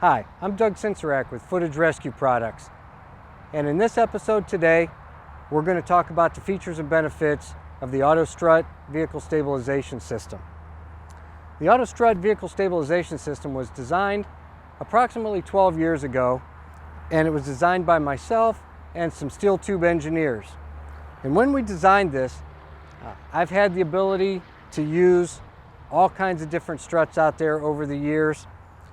Hi, I'm Doug Sincerak with Footage Rescue Products, and in this episode today we're going to talk about the features and benefits of the Auto Strut Vehicle Stabilization System. The Auto Strut Vehicle Stabilization System was designed approximately 12 years ago, and it was designed by myself and some steel tube engineers. And when we designed this, I've had the ability to use all kinds of different struts out there over the years.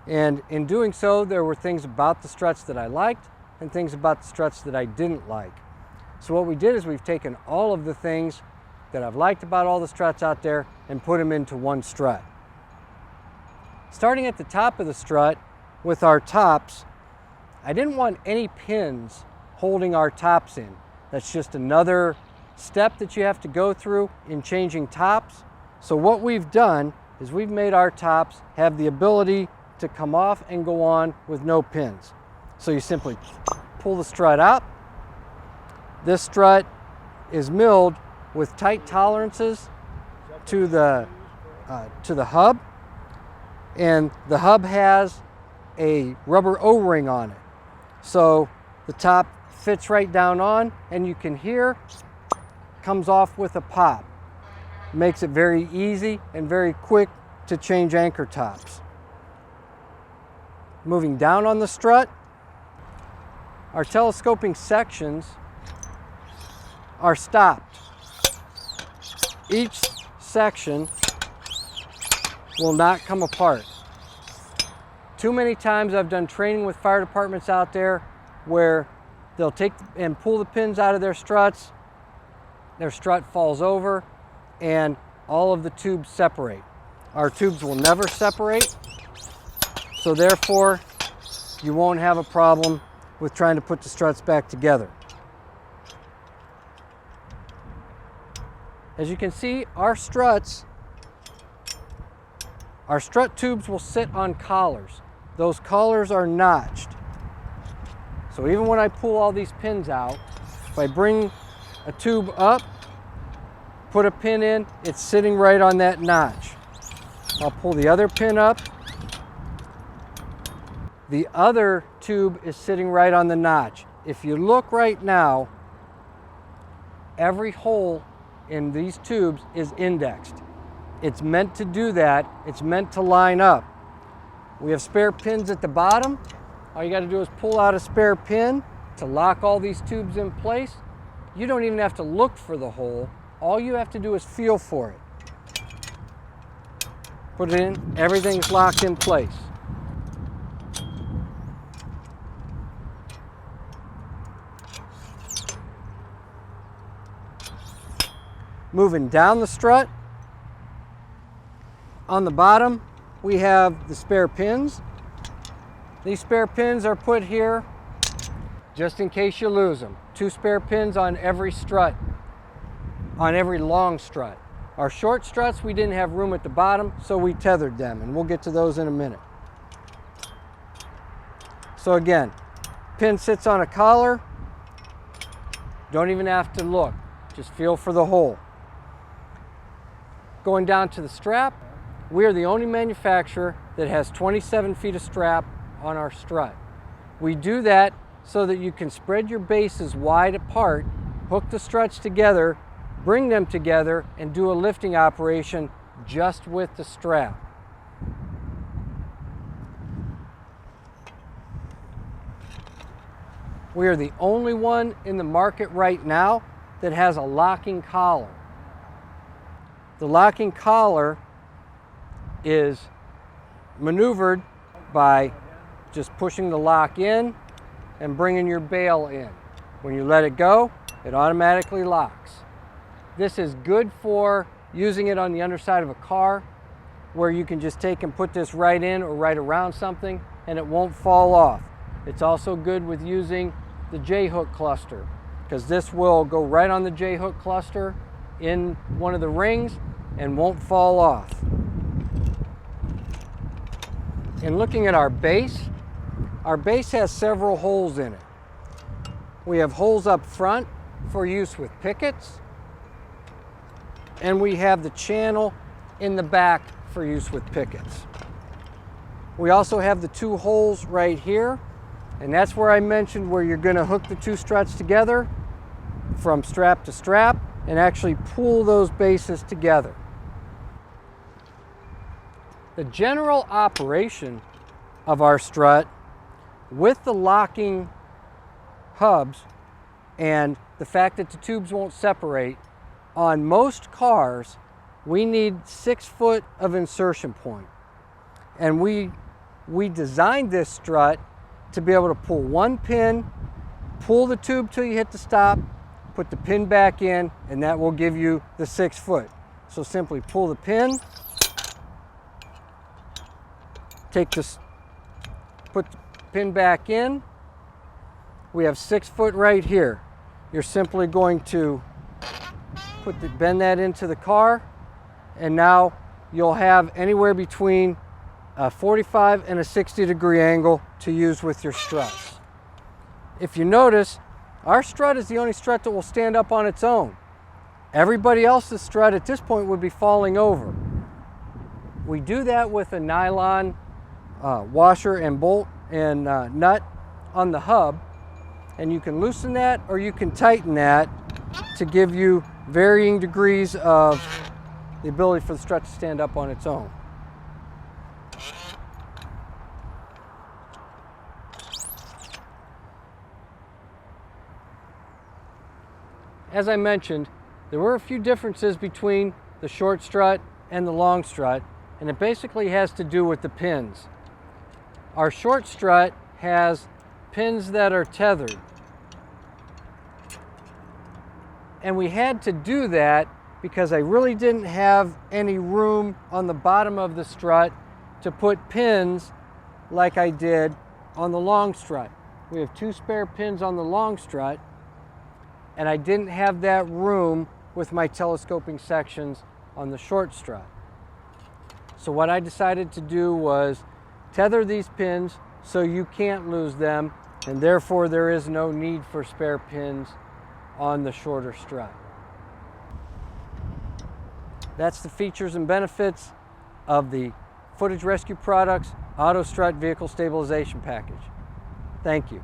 And in doing so, there were things about the struts that I liked and things about the struts that I didn't like. So what we did is we've taken all of the things that I've liked about all the struts out there and put them into one strut. Starting at the top of the strut with our tops, I didn't want any pins holding our tops in. That's just another step that you have to go through in changing tops. So what we've done is we've made our tops have the ability to come off and go on with no pins. So you simply pull the strut out. This strut is milled with tight tolerances to the hub, and the hub has a rubber O-ring on it. So the top fits right down on, and you can hear comes off with a pop. Makes it very easy and very quick to change anchor tops. Moving down on the strut, our telescoping sections are stopped. Each section will not come apart. Too many times I've done training with fire departments out there where they'll take and pull the pins out of their struts, their strut falls over, and all of the tubes separate. Our tubes will never separate, so therefore you won't have a problem with trying to put the struts back together. As you can see, our strut tubes will sit on collars. Those collars are notched. So even when I pull all these pins out, if I bring a tube up, put a pin in, it's sitting right on that notch. I'll pull the other pin up. The other tube is sitting right on the notch. If you look right now, every hole in these tubes is indexed. It's meant to do that. It's meant to line up. We have spare pins at the bottom. All you got to do is pull out a spare pin to lock all these tubes in place. You don't even have to look for the hole. All you have to do is feel for it. Put it in, everything's locked in place. Moving down the strut, on the bottom we have the spare pins. These spare pins are put here just in case you lose them. 2 spare pins on every strut, on every long strut. Our short struts, we didn't have room at the bottom, so we tethered them, and we'll get to those in a minute. So again, pin sits on a collar. Don't even have to look, just feel for the hole. Going down to the strap, we are the only manufacturer that has 27 feet of strap on our strut. We do that so that you can spread your bases wide apart, hook the struts together, bring them together, and do a lifting operation just with the strap. We are the only one in the market right now that has a locking collar. The locking collar is maneuvered by just pushing the lock in and bringing your bail in. When you let it go, it automatically locks. This is good for using it on the underside of a car, where you can just take and put this right in or right around something and it won't fall off. It's also good with using the J-hook cluster, because this will go right on the J-hook cluster in one of the rings and won't fall off. In looking at our base has several holes in it. We have holes up front for use with pickets, and we have the channel in the back for use with pickets. We also have the 2 holes right here, and that's where I mentioned where you're going to hook the 2 struts together from strap to strap and actually pull those bases together. The general operation of our strut with the locking hubs and the fact that the tubes won't separate, on most cars we need 6 foot of insertion point. And we designed this strut to be able to pull 1 pin, pull the tube till you hit the stop, put the pin back in, and that will give you the 6 foot. So simply pull the pin, put the pin back in. We have 6 foot right here. You're simply going to bend that into the car, and now you'll have anywhere between a 45 and a 60-degree angle to use with your struts. If you notice, our strut is the only strut that will stand up on its own. Everybody else's strut at this point would be falling over. We do that with a nylon washer and bolt and nut on the hub, and you can loosen that or you can tighten that to give you varying degrees of the ability for the strut to stand up on its own. As I mentioned, there were a few differences between the short strut and the long strut, and it basically has to do with the pins. Our short strut has pins that are tethered, and we had to do that because I really didn't have any room on the bottom of the strut to put pins like I did on the long strut. We have 2 spare pins on the long strut, and I didn't have that room with my telescoping sections on the short strut. So what I decided to do was tether these pins so you can't lose them, and therefore there is no need for spare pins on the shorter strut. That's the features and benefits of the Footage Rescue Products Auto Strut Vehicle Stabilization Package. Thank you.